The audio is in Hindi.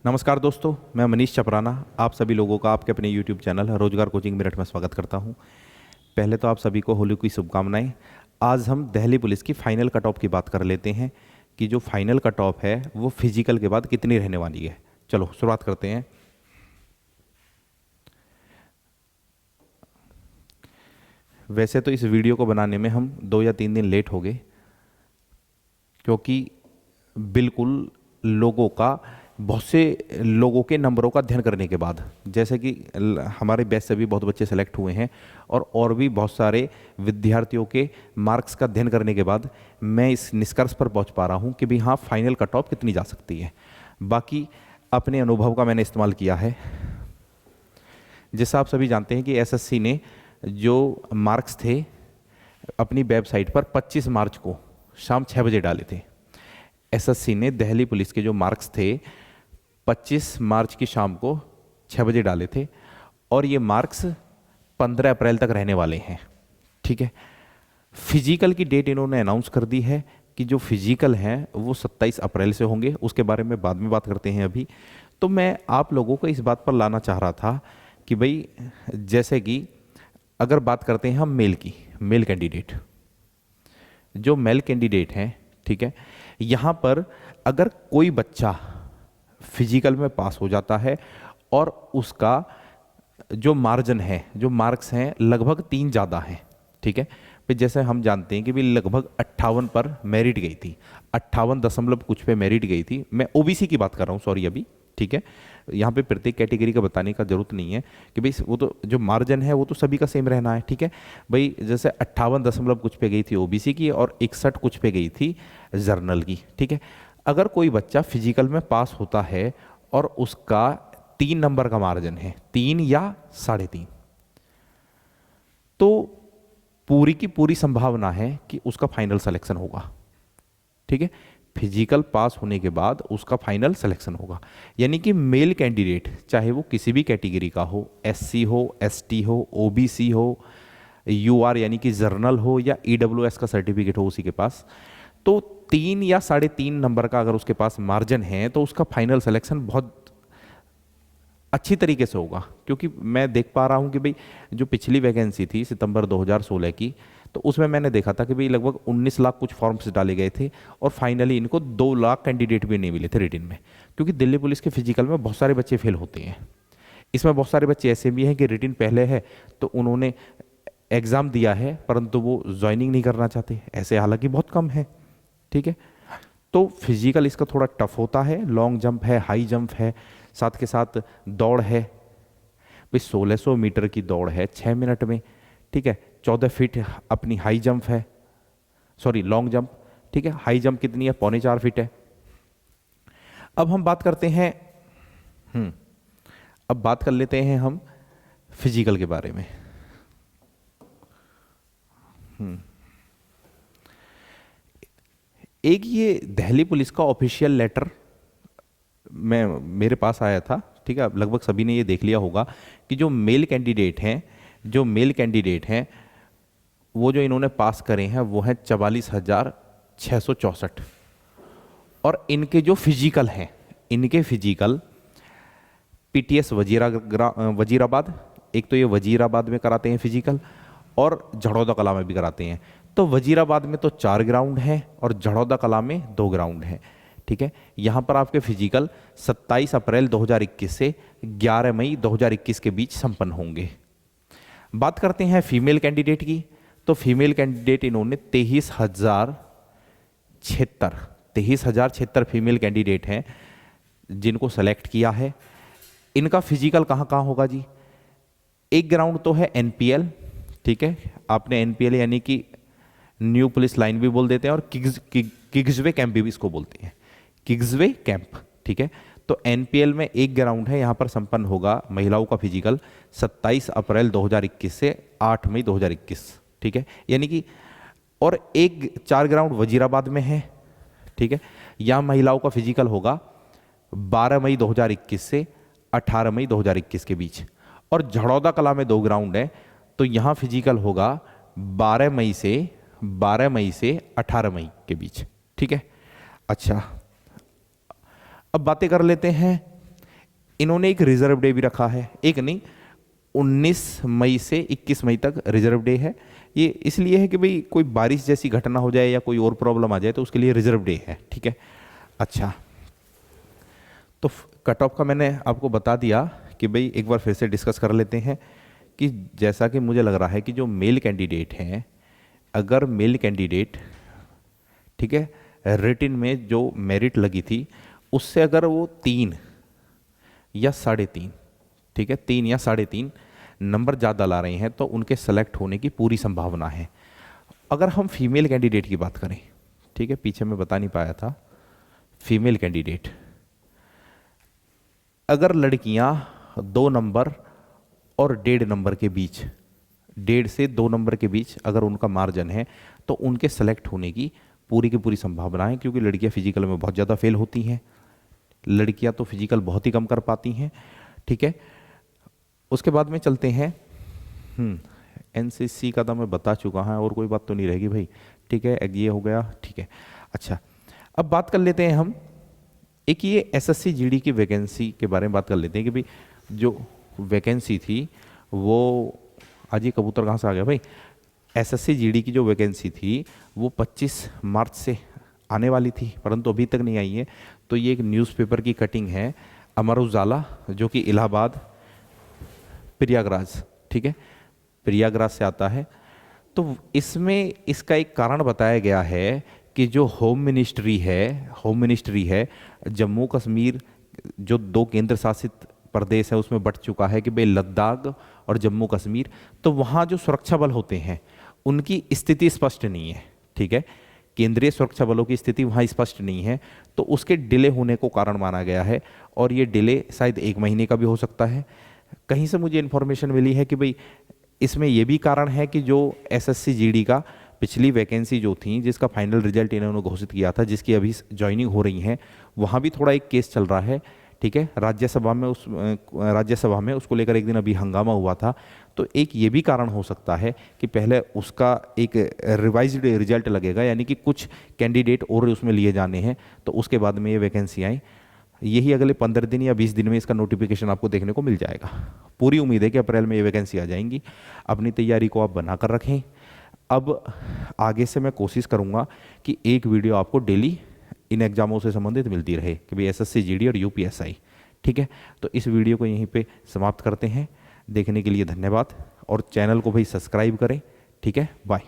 नमस्कार दोस्तों, मैं मनीष चपराना आप सभी लोगों का आपके अपने YouTube चैनल रोजगार कोचिंग मेरठ में स्वागत करता हूं। पहले तो आप सभी को होली की शुभकामनाएं। आज हम दिल्ली पुलिस की फाइनल कट ऑफ की बात कर लेते हैं कि जो फाइनल कट ऑफ है वो फिजिकल के बाद कितनी रहने वाली है। चलो शुरुआत करते हैं। वैसे तो इस वीडियो को बनाने में हम 2 या 3 दिन लेट हो गए, क्योंकि बिल्कुल बहुत से लोगों के नंबरों का अध्ययन करने के बाद, जैसे कि हमारे बैच से भी बहुत बच्चे सेलेक्ट हुए हैं और भी बहुत सारे विद्यार्थियों के मार्क्स का अध्ययन करने के बाद मैं इस निष्कर्ष पर पहुंच पा रहा हूं कि भाई हाँ, फाइनल कट ऑफ कितनी जा सकती है। बाकी अपने अनुभव का मैंने इस्तेमाल किया है। जैसा आप सभी जानते हैं कि एसएससी ने जो मार्क्स थे अपनी वेबसाइट पर 25 मार्च को शाम 6 बजे डाले थे। एसएससी ने दिल्ली पुलिस के जो मार्क्स थे 25 मार्च की शाम को 6 बजे डाले थे और ये मार्क्स 15 अप्रैल तक रहने वाले हैं। ठीक है, फिजिकल की डेट इन्होंने अनाउंस कर दी है कि जो फिजिकल हैं वो 27 अप्रैल से होंगे। उसके बारे में बाद में बात करते हैं। अभी तो मैं आप लोगों को इस बात पर लाना चाह रहा था कि भाई, जैसे कि अगर बात करते हैं हम मेल कैंडिडेट, जो मेल कैंडिडेट हैं, ठीक है, यहाँ पर अगर कोई बच्चा फिजिकल में पास हो जाता है और उसका जो मार्जिन है, जो मार्क्स हैं, लगभग 3 ज़्यादा हैं, ठीक है, फिर जैसे हम जानते हैं कि भी लगभग 58 पर मेरिट गई थी, 58 दशमलव कुछ पे मेरिट गई थी। मैं ओबीसी की बात कर रहा हूँ, सॉरी अभी, ठीक है। यहाँ पे प्रत्येक कैटेगरी का बताने का जरूरत नहीं है कि भाई वो तो जो मार्जिन है वो तो सभी का सेम रहना है, ठीक है भाई। जैसे 58 दशमलव कुछ पे गई थी ओबीसी की और 61 कुछ पे गई थी जर्नल की, ठीक है। अगर कोई बच्चा फिजिकल में पास होता है और उसका 3 नंबर का मार्जिन है, 3 या 3.5, तो पूरी की पूरी संभावना है कि उसका फाइनल सिलेक्शन होगा, ठीक है। फिजिकल पास होने के बाद उसका फाइनल सिलेक्शन होगा। यानी कि मेल कैंडिडेट चाहे वो किसी भी कैटेगरी का हो, एससी हो, एसटी हो, ओबीसी हो, यूआर यानी कि जर्नल हो, या ईडब्ल्यूएस का सर्टिफिकेट हो उसी के पास, तो 3 या 3.5 नंबर का अगर उसके पास मार्जिन है तो उसका फाइनल सिलेक्शन बहुत अच्छी तरीके से होगा। क्योंकि मैं देख पा रहा हूँ कि भाई जो पिछली वैकेंसी थी सितंबर 2016 की, तो उसमें मैंने देखा था कि भाई लगभग 19 लाख कुछ फॉर्म्स डाले गए थे और फाइनली इनको 2 लाख कैंडिडेट भी नहीं मिले थे रिटन में। क्योंकि दिल्ली पुलिस के फिजिकल में बहुत सारे बच्चे फेल होते हैं। इसमें बहुत सारे बच्चे ऐसे भी हैं कि रिटन पहले है तो उन्होंने एग्ज़ाम दिया है परंतु वो ज्वाइनिंग नहीं करना चाहते, ऐसे हालांकि बहुत कम है, ठीक है। तो फिजिकल इसका थोड़ा टफ होता है। लॉन्ग जंप है, हाई जंप है, साथ के साथ दौड़ है भाई, 1600 मीटर की दौड़ है 6 मिनट में, ठीक है। 14 फीट अपनी हाई जंप है, सॉरी लॉन्ग जंप, ठीक है। हाई जंप कितनी है? 4.25 फीट है। अब हम बात करते हैं, अब बात कर लेते हैं हम फिजिकल के बारे में। एक ये दिल्ली पुलिस का ऑफिशियल लेटर मेरे पास आया था, ठीक है। लगभग सभी ने ये देख लिया होगा कि जो मेल कैंडिडेट हैं वो जो इन्होंने पास करे हैं वो हैं 44,664। और इनके जो फिजिकल हैं, इनके फिजिकल पीटीएस वजीराबाद, एक तो ये वजीराबाद में कराते हैं फिजिकल और झड़ौदा कला में भी कराते हैं। तो वजीराबाद में तो 4 ग्राउंड हैं और झड़ौदा कला में 2 ग्राउंड हैं, ठीक है। यहाँ पर आपके फिजिकल 27 अप्रैल 2021 से 11 मई 2021 के बीच संपन्न होंगे। बात करते हैं फीमेल कैंडिडेट की, तो फीमेल कैंडिडेट इन्होंने 23,076 फीमेल कैंडिडेट हैं जिनको सेलेक्ट किया है। इनका फिजिकल कहाँ कहाँ होगा जी? एक ग्राउंड तो है एनपीएल, ठीक है। आपने एनपीएल यानी कि न्यू पुलिस लाइन भी बोल देते हैं और किग्सवे कैंप भी इसको बोलते हैं, किग्सवे कैंप, ठीक है। तो एनपीएल में एक ग्राउंड है, यहां पर संपन्न होगा महिलाओं का फिजिकल 27 अप्रैल 2021 से 8 मई 2021, ठीक है। यानी कि और 4 ग्राउंड वजीराबाद में है, ठीक है। यहां महिलाओं का फिजिकल होगा 12 मई 2021 से 18 मई 2021 के बीच। और झड़ौदा कला में 2 ग्राउंड है, तो यहां फिजिकल होगा 12 मई से 18 मई के बीच, ठीक है। अच्छा, अब बातें कर लेते हैं इन्होंने एक रिजर्व डे भी रखा है, एक नहीं, 19 मई से 21 मई तक रिजर्व डे है। ये इसलिए है कि भाई कोई बारिश जैसी घटना हो जाए या कोई और प्रॉब्लम आ जाए तो उसके लिए रिजर्व डे है, ठीक है। अच्छा, तो कट ऑफ का मैंने आपको बता दिया कि भाई एक बार फिर से डिस्कस कर लेते हैं कि जैसा कि मुझे लग रहा है कि जो मेल कैंडिडेट हैं, अगर मेल कैंडिडेट, ठीक है, रिटन में जो मेरिट लगी थी उससे अगर वो 3 या 3.5, ठीक है, 3 या 3.5 नंबर ज़्यादा ला रहे हैं तो उनके सेलेक्ट होने की पूरी संभावना है। अगर हम फीमेल कैंडिडेट की बात करें, ठीक है, पीछे मैं बता नहीं पाया था, फीमेल कैंडिडेट, अगर लड़कियां 2 नंबर और 1.5 नंबर के बीच, 1.5 से 2 नंबर के बीच अगर उनका मार्जिन है तो उनके सेलेक्ट होने की पूरी संभावना है, क्योंकि लड़कियां फिजिकल में बहुत ज़्यादा फेल होती हैं, लड़कियां तो फिजिकल बहुत ही कम कर पाती हैं, ठीक है। उसके बाद में चलते हैं, एनसीसी का तो मैं बता चुका हूँ, और कोई बात तो नहीं रहेगी भाई, ठीक है, ये हो गया, ठीक है। अच्छा, अब बात कर लेते हैं हम एक ये एसएससी जीडी की वैकेंसी के बारे में बात कर लेते हैं कि भाई जो वैकेंसी थी वो, आज ये कबूतर कहाँ से आ गया भाई, एसएससी जीडी की जो वैकेंसी थी वो 25 मार्च से आने वाली थी, परंतु अभी तक नहीं आई है। तो ये एक न्यूज़पेपर की कटिंग है, अमर उजाला, जो कि इलाहाबाद प्रयागराज, ठीक है, प्रयागराज से आता है। तो इसमें इसका एक कारण बताया गया है कि जो होम मिनिस्ट्री है जम्मू कश्मीर, जो 2 केंद्र शासित प्रदेश है उसमें बट चुका है कि भाई लद्दाख और जम्मू कश्मीर, तो वहाँ जो सुरक्षा बल होते हैं उनकी स्थिति स्पष्ट नहीं है, ठीक है, केंद्रीय सुरक्षा बलों की स्थिति वहाँ स्पष्ट नहीं है, तो उसके डिले होने को कारण माना गया है। और ये डिले शायद 1 महीने का भी हो सकता है। कहीं से मुझे इन्फॉर्मेशन मिली है कि भाई इसमें यह भी कारण है कि जो एसएससी जीडी का पिछली वैकेंसी जो थी, जिसका फाइनल रिजल्ट इन्होंने घोषित किया था, जिसकी अभी ज्वाइनिंग हो रही है, वहाँ भी थोड़ा एक केस चल रहा है, ठीक है, राज्यसभा में उसको लेकर एक दिन अभी हंगामा हुआ था। तो एक ये भी कारण हो सकता है कि पहले उसका एक रिवाइज्ड रिजल्ट लगेगा, यानी कि कुछ कैंडिडेट और उसमें लिए जाने हैं, तो उसके बाद में ये वैकेंसी आई। यही अगले 15 दिन या 20 दिन में इसका नोटिफिकेशन आपको देखने को मिल जाएगा। पूरी उम्मीद है कि अप्रैल में ये वैकेंसी आ जाएंगी। अपनी तैयारी को आप बना कर रखें। अब आगे से मैं कोशिश करूंगा कि एक वीडियो आपको डेली इन एग्जामों से संबंधित मिलती रहे, कि भाई एसएससी जीडी और यूपीएसआई, ठीक है। तो इस वीडियो को यहीं पे समाप्त करते हैं। देखने के लिए धन्यवाद, और चैनल को भाई सब्सक्राइब करें, ठीक है, बाय।